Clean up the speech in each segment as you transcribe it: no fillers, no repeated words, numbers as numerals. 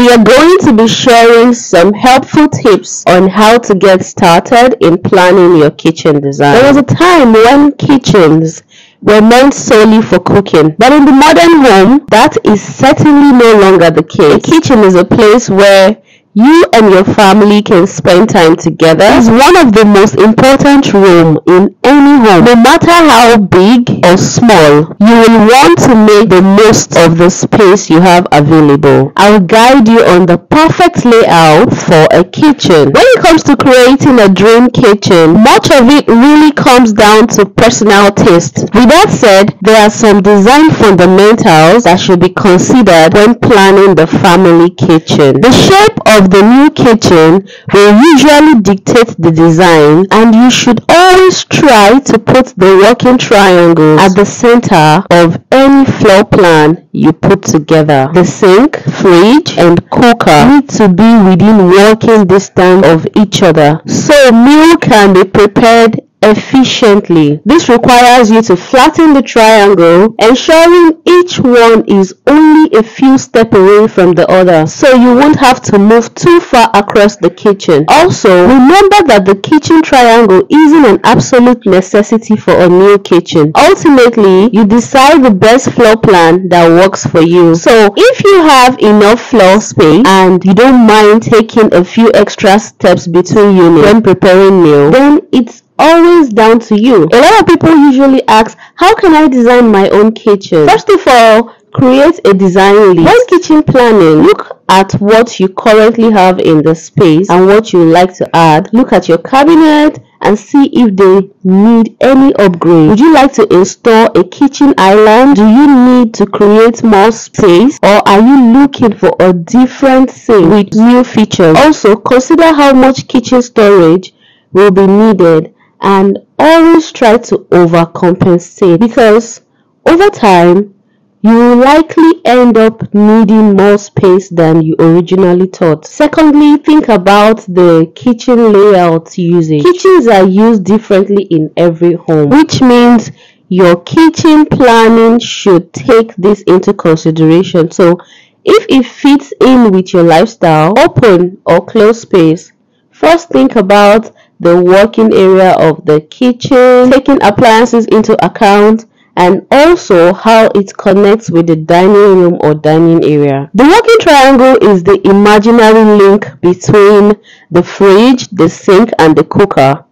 we are going to be sharing some helpful tips on how to get started in planning your kitchen design. There was a time when kitchens were meant solely for cooking, but in the modern home, that is certainly no longer the case. A kitchen is a place where you and your family can spend time together. It's one of the most important rooms in any home. No matter how big or small, you will want to make the most of the space you have available. I'll guide you on the perfect layout for a kitchen. When it comes to creating a dream kitchen, much of it really comes down to personal taste. With that said, there are some design fundamentals that should be considered when planning the family kitchen. The shape of the new kitchen will usually dictate the design, and you should always try to put the working triangle at the center of any floor plan you put together. The sink, fridge, and cooker need to be within walking distance of each other so meal can be prepared efficiently. This requires you to flatten the triangle, ensuring each one is only a few steps away from the other, so you won't have to move too far across the kitchen. Also, remember that the kitchen triangle isn't an absolute necessity for a new kitchen. Ultimately, you decide the best floor plan that works for you. So, if you have enough floor space and you don't mind taking a few extra steps between units when preparing meal, then it's always down to you. A lot of people usually ask, how can I design my own kitchen? First of all, create a design list. When kitchen planning, look at what you currently have in the space and what you like to add. Look at your cabinet and see if they need any upgrade. Would you like to install a kitchen island? Do you need to create more space, or are you looking for a different sink with new features? Also, consider how much kitchen storage will be needed, and always try to overcompensate, because over time you will likely end up needing more space than you originally thought. Secondly, think about the kitchen layout usage. Kitchens are used differently in every home, which means your kitchen planning should take this into consideration. So if it fits in with your lifestyle, open or closed space, first think about the working area of the kitchen, taking appliances into account, and also how it connects with the dining room or dining area. The working triangle is the imaginary link between the fridge, the sink, and the cooker,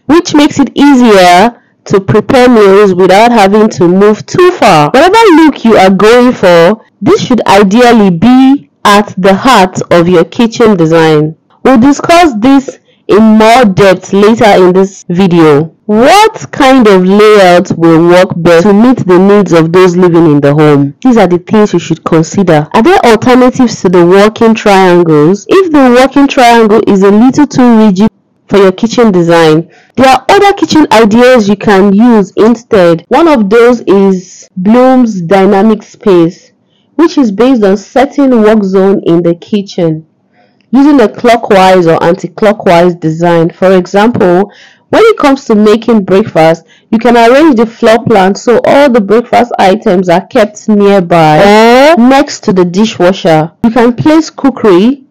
which makes it easier to prepare meals without having to move too far. Whatever look you are going for, this should ideally be at the heart of your kitchen design. We'll discuss this in more depth later in this video. What kind of layout will work best to meet the needs of those living in the home? These are the things you should consider. Are there alternatives to the working triangles? If the working triangle is a little too rigid for your kitchen design, there are other kitchen ideas you can use instead. One of those is Bloom's dynamic space, which is based on setting work zone in the kitchen using a clockwise or anti-clockwise design. For example, when it comes to making breakfast, you can arrange the floor plan so all the breakfast items are kept nearby or next to the dishwasher. You can place cookery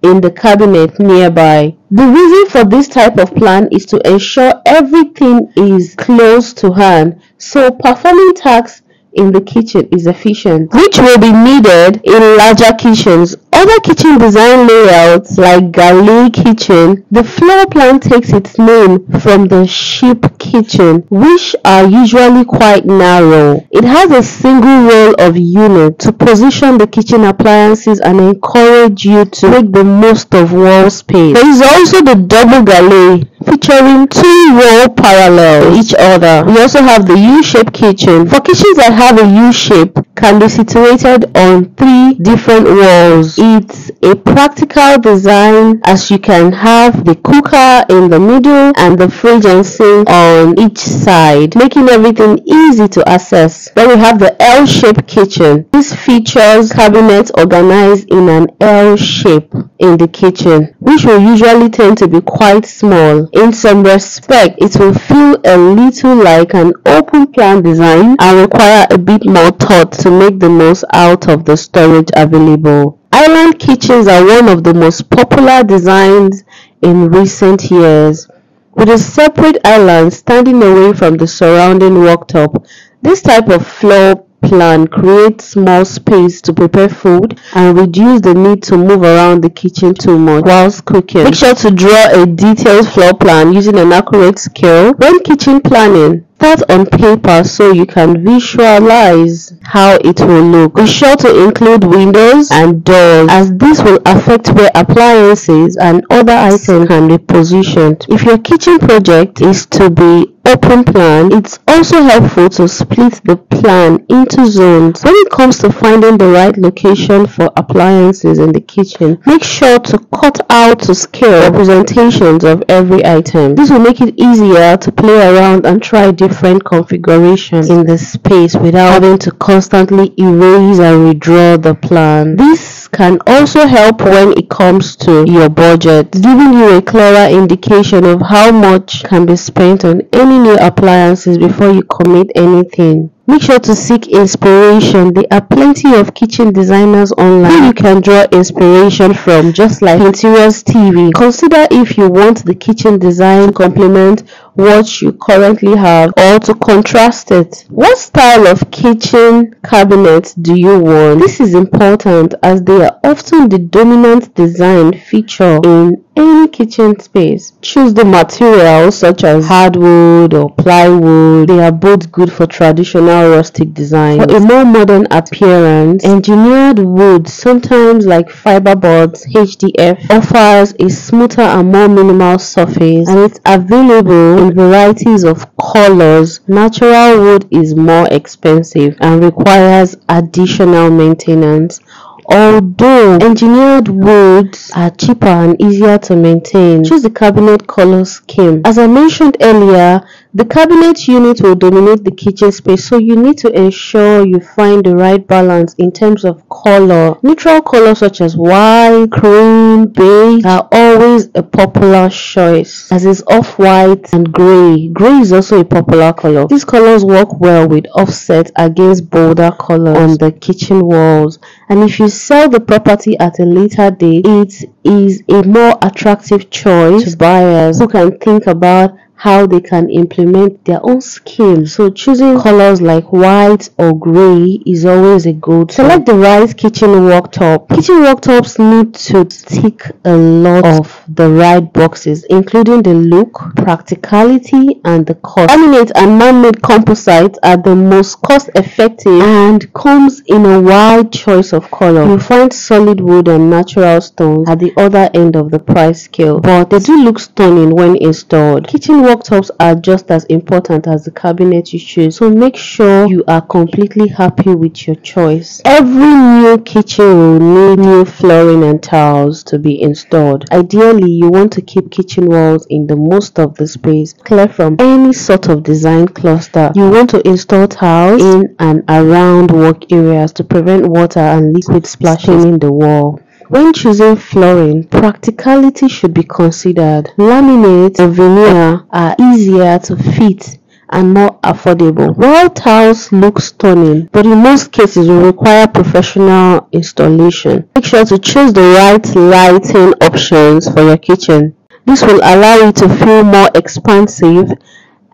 in the cabinet nearby. The reason for this type of plan is to ensure everything is close to hand, so performing tasks in the kitchen is efficient, which will be needed in larger kitchens. Other kitchen design layouts like galley kitchen, the floor plan takes its name from the ship kitchen, which are usually quite narrow. It has a single row of unit to position the kitchen appliances and encourage you to make the most of wall space. There is also the double galley, featuring two rows parallel to each other. We also have the U-shaped kitchen. For kitchens that have a U-shape, can be situated on 3 different walls. It's a practical design, as you can have the cooker in the middle and the fridge and sink on each side, making everything easy to access. Then we have the L-shaped kitchen. This features cabinets organized in an L shape in the kitchen, which will usually tend to be quite small. In some respect, it will feel a little like an open plan design and require a bit more thought to to make the most out of the storage available. Island kitchens are one of the most popular designs in recent years, with a separate island standing away from the surrounding worktop. This type of floor plan creates more space to prepare food and reduce the need to move around the kitchen too much whilst cooking. Make sure to draw a detailed floor plan using an accurate scale when kitchen planning. Start on paper so you can visualize how it will look. Be sure to include windows and doors, as this will affect where appliances and other items can be positioned. If your kitchen project is to be open plan, it's also helpful to split the plan into zones. When it comes to finding the right location for appliances in the kitchen, make sure to cut out to scale representations of every item. This will make it easier to play around and try different configurations in the space without having to constantly erase and redraw the plan. This can also help when it comes to your budget, giving you a clearer indication of how much can be spent on any new appliances before you commit anything. Make sure to seek inspiration. There are plenty of kitchen designers online who you can draw inspiration from, just like Pinterest TV. Consider if you want the kitchen design to complement what you currently have or to contrast it. What style of kitchen cabinet do you want? This is important as they are often the dominant design feature in any kitchen space. Choose the materials such as hardwood or plywood. They are both good for traditional rustic design. For a more modern appearance, engineered wood, sometimes like fiberboards, HDF, offers a smoother and more minimal surface, and it's available in varieties of colors. Natural wood is more expensive and requires additional maintenance, although engineered woods are cheaper and easier to maintain. Choose the cabinet color scheme. As I mentioned earlier, the cabinet unit will dominate the kitchen space, so you need to ensure you find the right balance in terms of color. Neutral colors such as white, cream, beige are always a popular choice, as is off-white and gray. Gray is also a popular color. These colors work well with offset against bolder colors on the kitchen walls, and if you sell the property at a later date, it is a more attractive choice to buyers who can think about how they can implement their own scheme. So choosing colors like white or gray is always a go-to. Select the right kitchen worktop. Kitchen worktops need to tick a lot of the right boxes, including the look, practicality, and the cost. Laminate and man-made composite are the most cost-effective and comes in a wide choice of color. You'll find solid wood and natural stones at the other end of the price scale, but they do look stunning when installed. Kitchen worktops are just as important as the cabinet you choose, so make sure you are completely happy with your choice. Every new kitchen will need new flooring and tiles to be installed. Ideally, you want to keep kitchen walls in the most of the space clear from any sort of design cluster. You want to install tiles in and around work areas to prevent water and liquid splashing in the wall. When choosing flooring, practicality should be considered. Laminate or veneer are easier to fit and more affordable, while tiles look stunning, but in most cases will require professional installation. Make sure to choose the right lighting options for your kitchen. This will allow you to feel more expansive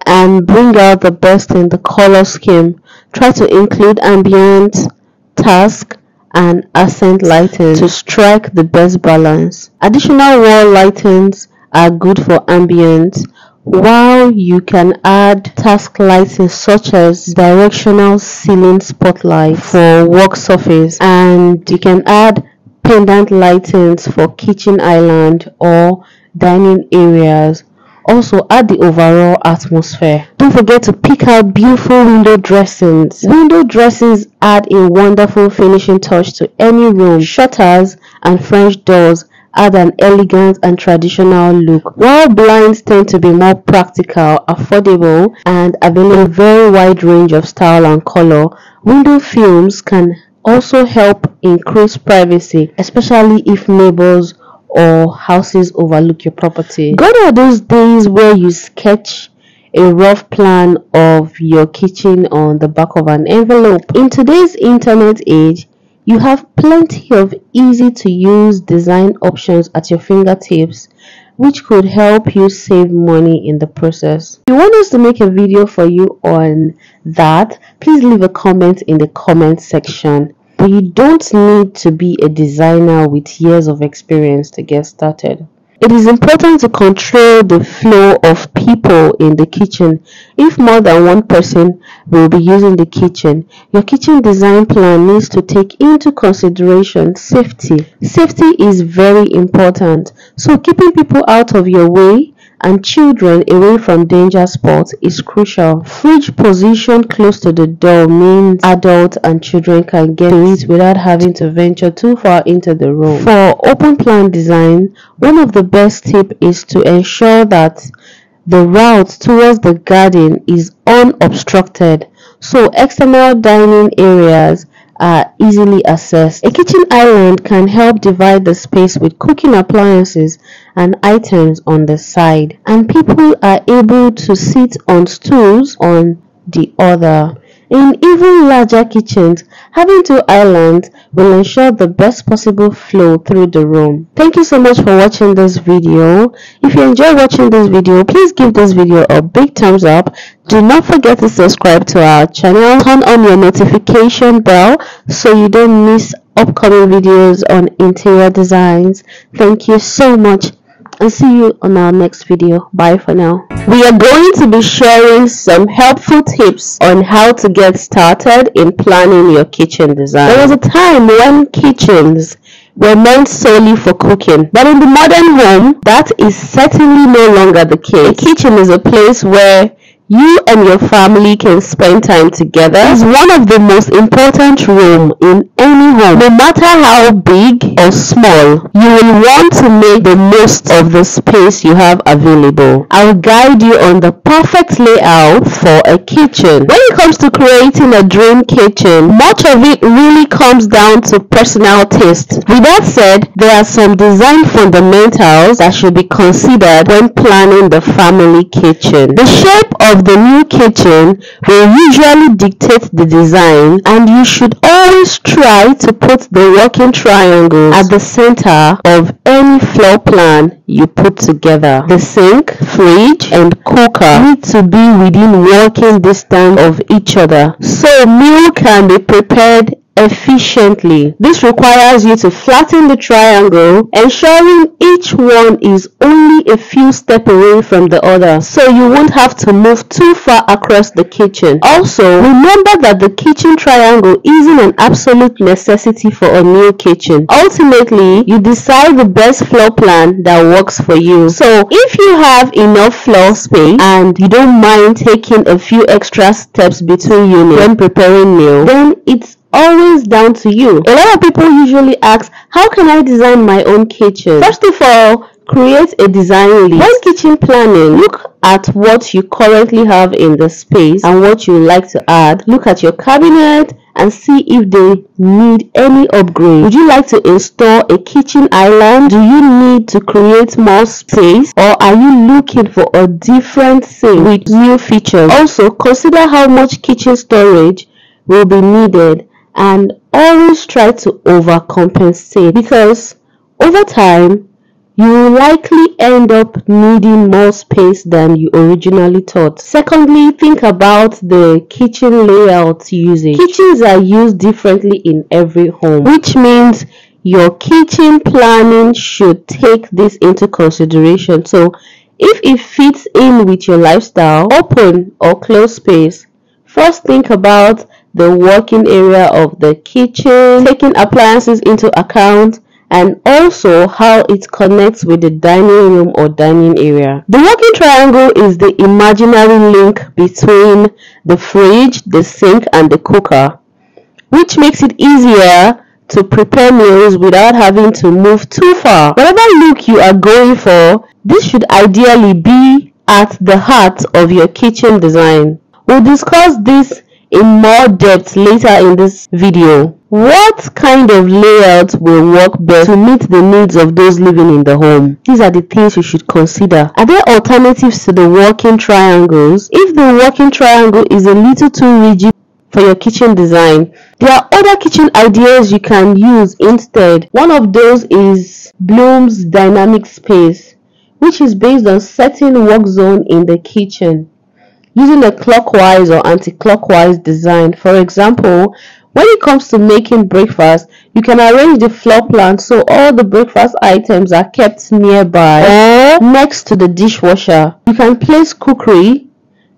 and bring out the best in the color scheme. Try to include ambient, task, and accent lighting to strike the best balance. Additional wall lightings are good for ambient, while you can add task lighting such as directional ceiling spotlight for work surface, and you can add pendant lightings for kitchen island or dining areas. Also add the overall atmosphere. Don't forget to pick out beautiful window dressings. Window dressings add a wonderful finishing touch to any room. Shutters and French doors add an elegant and traditional look, while blinds tend to be more practical, affordable, and available in a very wide range of style and color. Window films can also help increase privacy, especially if neighbors or houses overlook your property. Gone are those days where you sketch a rough plan of your kitchen on the back of an envelope. In today's internet age, you have plenty of easy to use design options at your fingertips, which could help you save money in the process. If you want us to make a video for you on that, please leave a comment in the comment section. But you don't need to be a designer with years of experience to get started. It is important to control the flow of people in the kitchen. If more than one person will be using the kitchen, your kitchen design plan needs to take into consideration safety. Safety is very important, so keeping people out of your way and children away from danger spots is crucial. Fridge position close to the door means adults and children can get to it without having to venture too far into the room. For open plan design, one of the best tips is to ensure that the route towards the garden is unobstructed, so external dining areas are easily accessed. A kitchen island can help divide the space with cooking appliances and items on the side, and people are able to sit on stools on the other. In even larger kitchens, having two islands will ensure the best possible flow through the room. Thank you so much for watching this video. If you enjoy watching this video, please give this video a big thumbs up. Do not forget to subscribe to our channel. Turn on your notification bell so you don't miss upcoming videos on interior designs. Thank you so much, and see you on our next video. Bye for now. We are going to be sharing some helpful tips on how to get started in planning your kitchen design. There was a time when kitchens were meant solely for cooking, but in the modern home, that is certainly no longer the case. A kitchen is a place where you and your family can spend time together. It's one of the most important rooms in any home. No matter how big or small, you will want to make the most of the space you have available. I'll guide you on the perfect layout for a kitchen. When it comes to creating a dream kitchen, much of it really comes down to personal taste. With that said, there are some design fundamentals that should be considered when planning the family kitchen. The shape of the new kitchen will usually dictate the design, and you should always try to put the working triangle at the center of any floor plan you put together. The sink, fridge, and cooker need to be within walking distance of each other so meal can be prepared efficiently. This requires you to flatten the triangle, ensuring each one is only a few steps away from the other, so you won't have to move too far across the kitchen. Also, remember that the kitchen triangle isn't an absolute necessity for a new kitchen. Ultimately, you decide the best floor plan that works for you. So, if you have enough floor space and you don't mind taking a few extra steps between units when preparing meal, then it's always down to you. A lot of people usually ask, how can I design my own kitchen? First of all, create a design list. When kitchen planning, look at what you currently have in the space and what you like to add. Look at your cabinet and see if they need any upgrade. Would you like to install a kitchen island? Do you need to create more space, or are you looking for a different sink with new features? Also, consider how much kitchen storage will be needed, and always try to overcompensate, because over time you will likely end up needing more space than you originally thought. Secondly, think about the kitchen layout usage. Kitchens are used differently in every home, which means your kitchen planning should take this into consideration. So if it fits in with your lifestyle, open or closed space, first think about the working area of the kitchen, taking appliances into account, and also how it connects with the dining room or dining area. The working triangle is the imaginary link between the fridge, the sink, and the cooker, which makes it easier to prepare meals without having to move too far. Whatever look you are going for, this should ideally be at the heart of your kitchen design. We'll discuss this in more depth later in this video. What kind of layout will work best to meet the needs of those living in the home? These are the things you should consider. Are there alternatives to the working triangles? If the working triangle is a little too rigid for your kitchen design, there are other kitchen ideas you can use instead. One of those is Bloom's dynamic space, which is based on setting work zone in the kitchen using a clockwise or anti-clockwise design. For example, when it comes to making breakfast, you can arrange the floor plan so all the breakfast items are kept nearby or next to the dishwasher. You can place cookery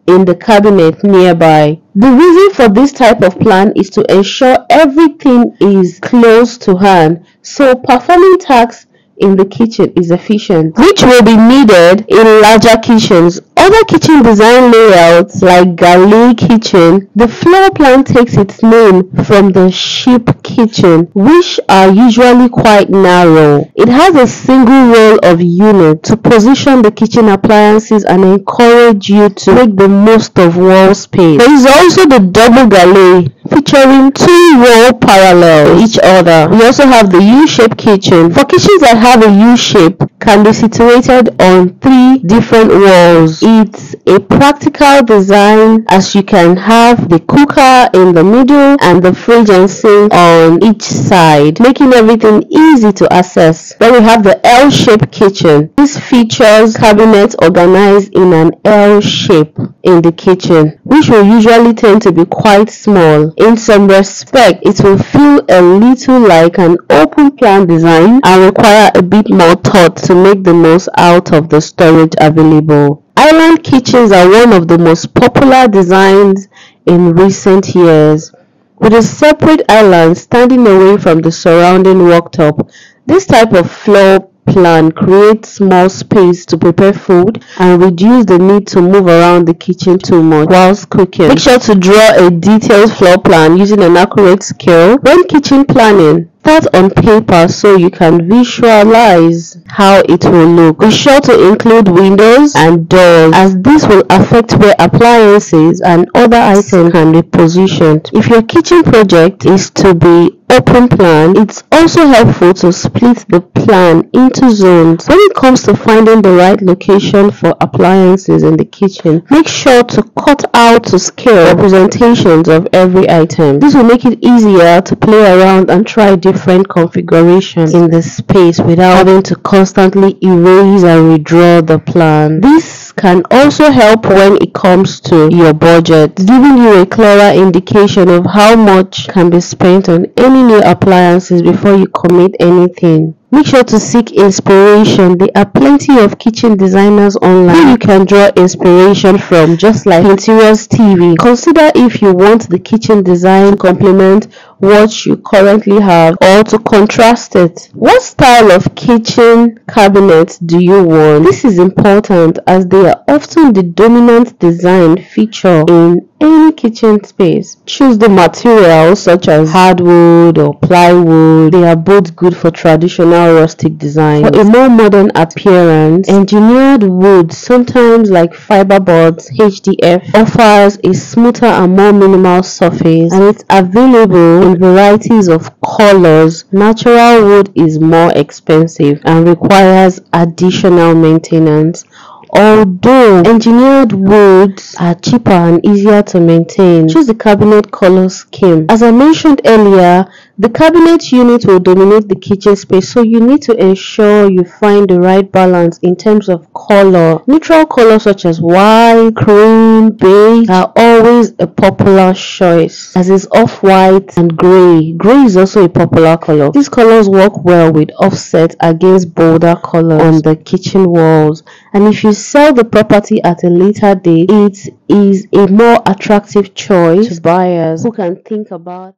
in the cabinet nearby. The reason for this type of plan is to ensure everything is close to hand, so performing tasks in the kitchen is efficient, which will be needed in larger kitchens. Other kitchen design layouts like galley kitchen, the floor plan takes its name from the ship kitchen, which are usually quite narrow. It has a single row of units to position the kitchen appliances and encourage you to make the most of wall space. There is also the double galley, featuring two walls parallel to each other. We also have the U-shaped kitchen. For kitchens that have a U-shape, can be situated on 3 different walls. It's a practical design as you can have the cooker in the middle and the fridge and sink on each side, making everything easy to access. Then we have the L-shaped kitchen. This features cabinets organized in an L shape in the kitchen, which will usually tend to be quite small. In some respect, it will feel a little like an open plan design and require a bit more thought to make the most out of the storage available. Island kitchens are one of the most popular designs in recent years, with a separate island standing away from the surrounding worktop. This type of floor plan creates more space to prepare food and reduce the need to move around the kitchen too much whilst cooking. Make sure to draw a detailed floor plan using an accurate scale when kitchen planning. Start on paper so you can visualize how it will look. Be sure to include windows and doors, as this will affect where appliances and other items can be positioned. If your kitchen project is to be open plan, it's also helpful to split the plan into zones. When it comes to finding the right location for appliances in the kitchen, make sure to cut out to scale representations of every item. This will make it easier to play around and try different configurations in the space without having to constantly erase and redraw the plan. This can also help when it comes to your budget, giving you a clearer indication of how much can be spent on any new appliances before you commit anything. Make sure to seek inspiration. There are plenty of kitchen designers online who you can draw inspiration from, just like Pinterest TV. Consider if you want the kitchen design to complement what you currently have or to contrast it. What style of kitchen cabinet do you want? This is important as they are often the dominant design feature in any kitchen space. Choose the materials such as hardwood or plywood. They are both good for traditional rustic design. For a more modern appearance, engineered wood, sometimes like fiberboards, HDF, offers a smoother and more minimal surface, and it's available in varieties of colors. Natural wood is more expensive and requires additional maintenance, although engineered woods are cheaper and easier to maintain. Choose the cabinet color scheme. As I mentioned earlier, the cabinet unit will dominate the kitchen space, so you need to ensure you find the right balance in terms of color. Neutral colors such as white, cream, beige are always a popular choice, as is off-white and gray. Gray is also a popular color. These colors work well with offset against bolder colors on the kitchen walls, and if you sell the property at a later date, it is a more attractive choice to buyers who can think about